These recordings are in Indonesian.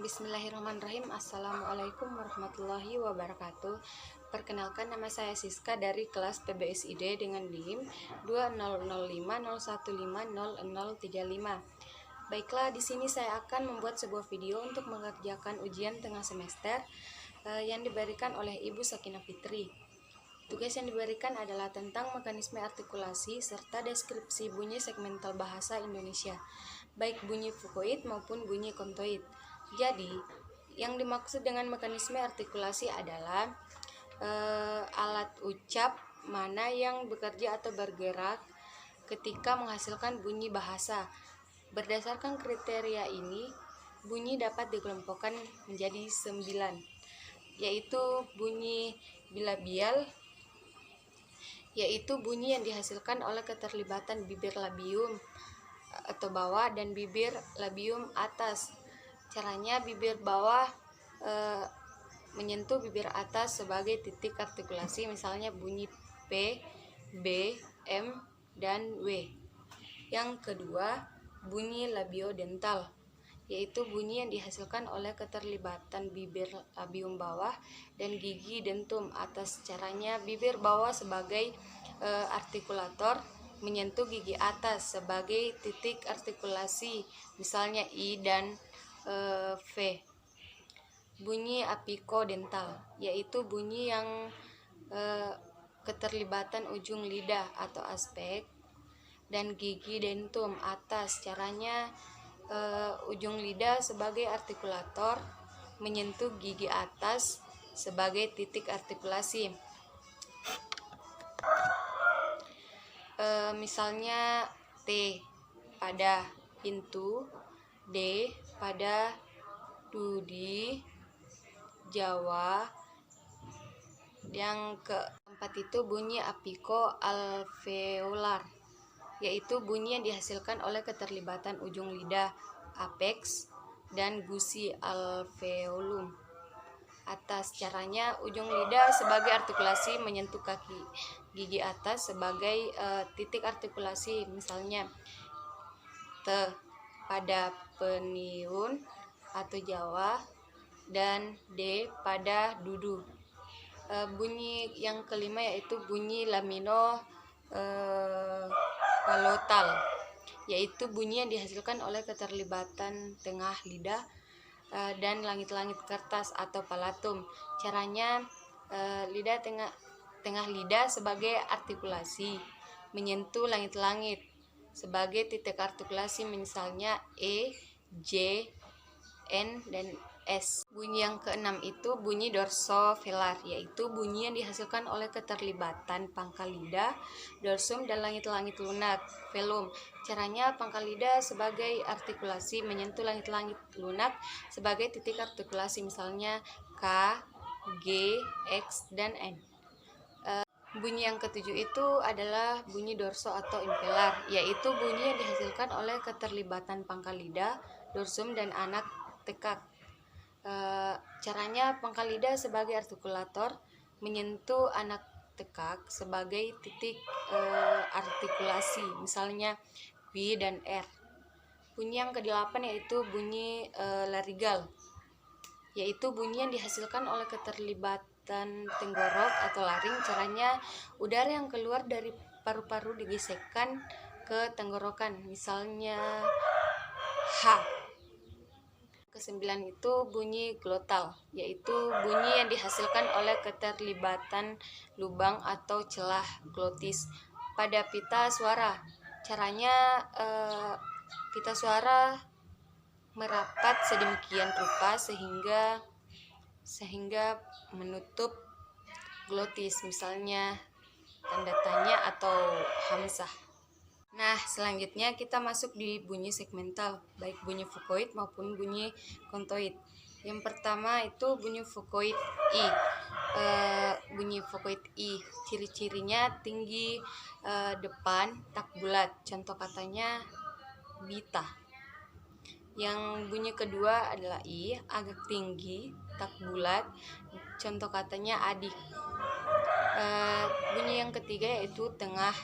Bismillahirrahmanirrahim. Assalamualaikum warahmatullahi wabarakatuh. Perkenalkan, nama saya Siska dari kelas PBSID dengan NIM 200501500035. Baiklah, di sini saya akan membuat sebuah video untuk mengerjakan ujian tengah semester yang diberikan oleh Ibu Sakinah Fitri. Tugas yang diberikan adalah tentang mekanisme artikulasi serta deskripsi bunyi segmental bahasa Indonesia, baik bunyi fukoid maupun bunyi kontoid. Jadi, yang dimaksud dengan mekanisme artikulasi adalah alat ucap mana yang bekerja atau bergerak ketika menghasilkan bunyi bahasa. Berdasarkan kriteria ini, bunyi dapat dikelompokkan menjadi 9, yaitu bunyi bilabial, yaitu bunyi yang dihasilkan oleh keterlibatan bibir labium atau bawah dan bibir labium atas. Caranya, bibir bawah menyentuh bibir atas sebagai titik artikulasi, misalnya bunyi P, B, M, dan W. Yang kedua, bunyi labiodental, yaitu bunyi yang dihasilkan oleh keterlibatan bibir labium bawah dan gigi dentum atas. Caranya, bibir bawah sebagai artikulator menyentuh gigi atas sebagai titik artikulasi, misalnya I dan V. Bunyi apikodental, yaitu bunyi yang keterlibatan ujung lidah atau aspek dan gigi dentum atas. Caranya, ujung lidah sebagai artikulator menyentuh gigi atas sebagai titik artikulasi. Misalnya T pada pintu, D pada Dudi, Jawa. Yang keempat itu bunyi apiko alveolar, yaitu bunyi yang dihasilkan oleh keterlibatan ujung lidah apex dan gusi alveolum atas. Caranya, ujung lidah sebagai artikulasi menyentuh kaki gigi atas sebagai titik artikulasi, misalnya T pada peniun atau Jawa dan D pada dudu. Bunyi yang kelima yaitu bunyi lamino palatal, yaitu bunyi yang dihasilkan oleh keterlibatan tengah lidah dan langit-langit kertas atau palatum. Caranya, lidah tengah lidah sebagai artikulasi menyentuh langit-langit sebagai titik artikulasi, misalnya E, J, N, dan S. Bunyi yang keenam itu bunyi dorsovelar, yaitu bunyi yang dihasilkan oleh keterlibatan pangkal lidah, dorsum, dan langit-langit lunak, velum. Caranya, pangkal lidah sebagai artikulasi menyentuh langit-langit lunak sebagai titik artikulasi, misalnya K, G, X, dan N. Bunyi yang ketujuh itu adalah bunyi dorso atau impelar, yaitu bunyi yang dihasilkan oleh keterlibatan pangkal lidah, dorsum, dan anak tekak. Caranya, pangkal lidah sebagai artikulator menyentuh anak tekak sebagai titik artikulasi, misalnya W dan R. Bunyi yang kedelapan yaitu bunyi larigal, yaitu bunyi yang dihasilkan oleh keterlibatan tenggorok atau laring. Caranya, udara yang keluar dari paru-paru digesekkan ke tenggorokan, misalnya H. Kesembilan itu bunyi glotal, yaitu bunyi yang dihasilkan oleh keterlibatan lubang atau celah glotis pada pita suara. Caranya, pita suara merapat sedemikian rupa sehingga menutup glotis, misalnya tanda tanya atau hamzah. Nah, selanjutnya kita masuk di bunyi segmental, baik bunyi fukoid maupun bunyi kontoid. Yang pertama itu bunyi fukoid I. Bunyi fukoid I, ciri-cirinya tinggi depan, tak bulat. Contoh katanya bita. Yang bunyi kedua adalah I, agak tinggi, tak bulat. Contoh katanya adik. Bunyi yang ketiga yaitu tengah,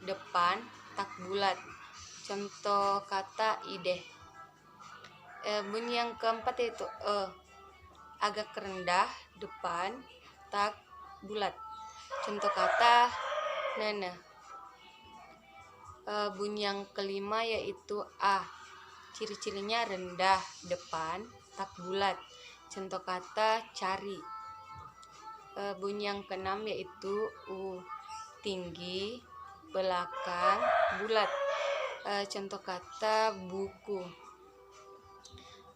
depan, tak bulat. Contoh kata ideh. Bunyi yang keempat yaitu agak rendah depan, tak bulat. Contoh kata nana. Bunyi yang kelima yaitu a. Ciri-cirinya rendah depan, tak bulat. Contoh kata cari. Bunyi yang keenam yaitu u. Tinggi, belakang, bulat. Contoh kata buku.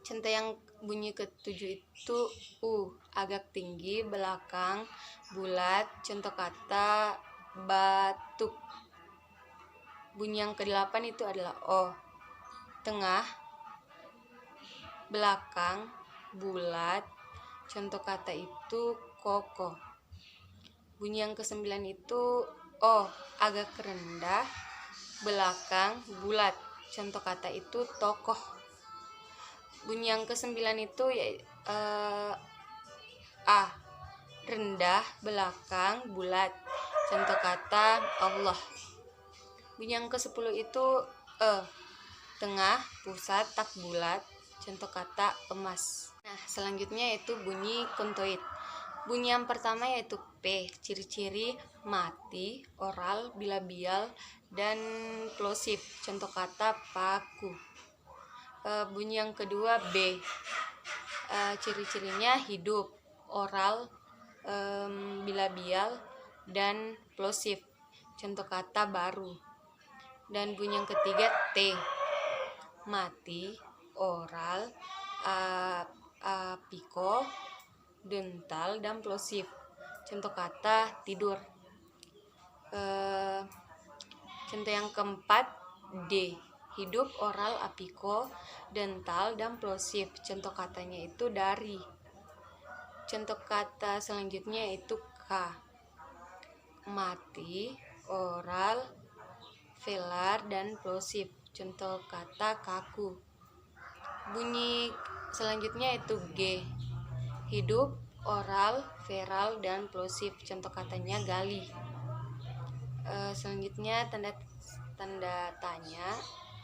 Contoh yang bunyi ketujuh itu u. Agak tinggi, belakang, bulat. Contoh kata batuk. Bunyi yang kedelapan itu adalah o. Tengah, belakang, bulat. Contoh kata itu kokoh. Bunyi yang kesembilan itu o. Agak rendah, belakang, bulat. Contoh kata itu tokoh. Bunyi yang kesembilan itu a. Rendah, belakang, bulat. Contoh kata Allah. Bunyi yang ke-10 itu tengah, pusat, tak bulat. Contoh kata emas. Nah, selanjutnya yaitu bunyi kontoid. Bunyi yang pertama yaitu P. Ciri-ciri mati, oral, bilabial, dan plosif. Contoh kata paku. Bunyi yang kedua B. Ciri-cirinya hidup, oral, bilabial, dan plosif. Contoh kata baru. Dan bunyi yang ketiga T. Mati, oral, apiko, dental, dan plosif. Contoh kata tidur. Contoh yang keempat D. Hidup, oral, apiko, dental, dan plosif. Contoh katanya itu dari. Contoh kata selanjutnya itu K. Mati, oral, velar, dan plosif. Contoh kata kaku. Bunyi selanjutnya itu G. Hidup, oral, veral, dan plosif. Contoh katanya gali. Selanjutnya tanda tanya,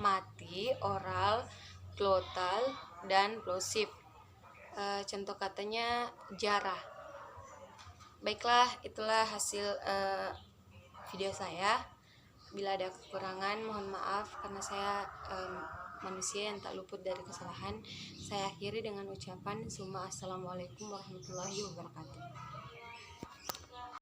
mati, oral, glotal, dan plosif. Contoh katanya jarah. Baiklah, itulah hasil video saya. Bila ada kekurangan mohon maaf, karena saya manusia yang tak luput dari kesalahan. Saya akhiri dengan ucapan summa assalamualaikum warahmatullahi wabarakatuh.